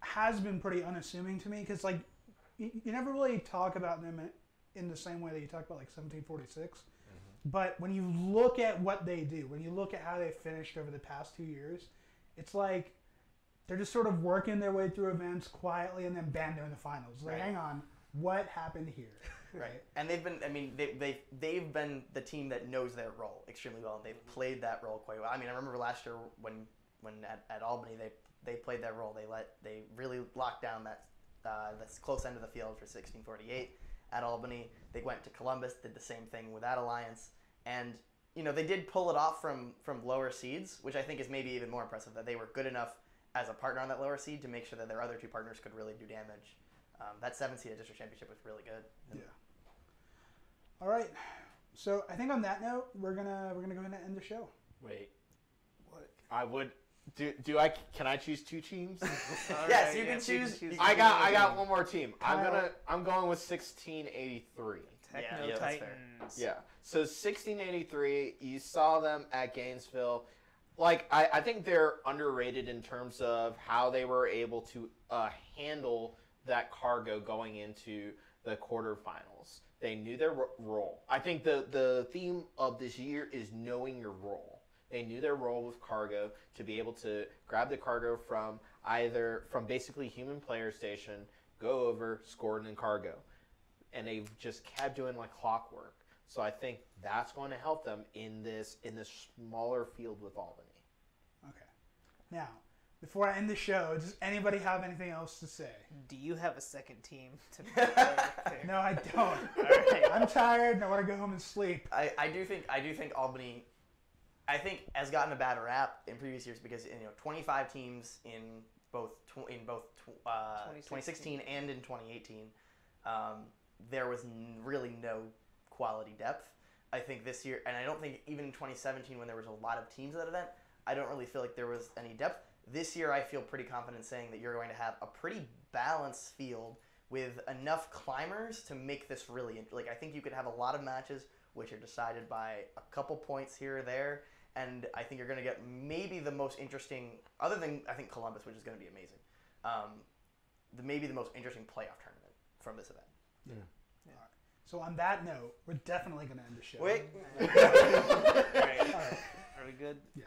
has been pretty unassuming to me because like you never really talk about them in the same way that you talk about like 1746. But when you look at what they do, when you look at how they finished over the past 2 years, it's like they're just sort of working their way through events quietly and then bam, they're in the finals. Like, Right. hang on, what happened here? Right. And they've been the team that knows their role extremely well, and they've played that role quite well. I mean, I remember last year when at Albany they played that role. They really locked down that close end of the field for 1648 at Albany. They went to Columbus, did the same thing with that alliance, and they did pull it off from lower seeds, which I think is maybe even more impressive, that they were good enough as a partner on that lower seed to make sure that their other 2 partners could really do damage. That 7th seed at district championship was really good. Yeah. All right. So I think on that note, we're gonna go ahead and end the show. Wait. What? I would. Can I choose 2 teams? Yes, you can choose. I got one more team. Kyle. I'm going with 1683. Techno Yeah, that's fair. Titans. Yeah. So 1683, you saw them at Gainesville. Like I think they're underrated in terms of how they were able to handle that cargo going into the quarterfinals. They knew their role. I think the theme of this year is knowing your role. They knew their role with cargo to be able to grab the cargo from basically human player station, go over, score it in cargo. And they just kept doing like clockwork. So I think that's going to help them in this smaller field with Albany. Okay. Now, before I end the show, does anybody have anything else to say? Do you have a second team to pick? No, I don't. All right. I'm tired and I want to go home and sleep. I do think Albany, has gotten a bad rap in previous years because 25 teams in both 2016 and in 2018, there was really no quality depth. I think this year, and I don't think even in 2017 when there was a lot of teams at that event, I don't really feel like there was any depth. This year, I feel pretty confident saying that you're going to have a pretty balanced field with enough climbers to make this really I think you could have a lot of matches which are decided by a couple points here or there, and I think you're going to get maybe the most interesting, other than I think Columbus, which is going to be amazing, maybe the most interesting playoff tournament from this event. Yeah. All right. So on that note, we're definitely going to end the show. Wait. All right. All right. Are we good? Yeah.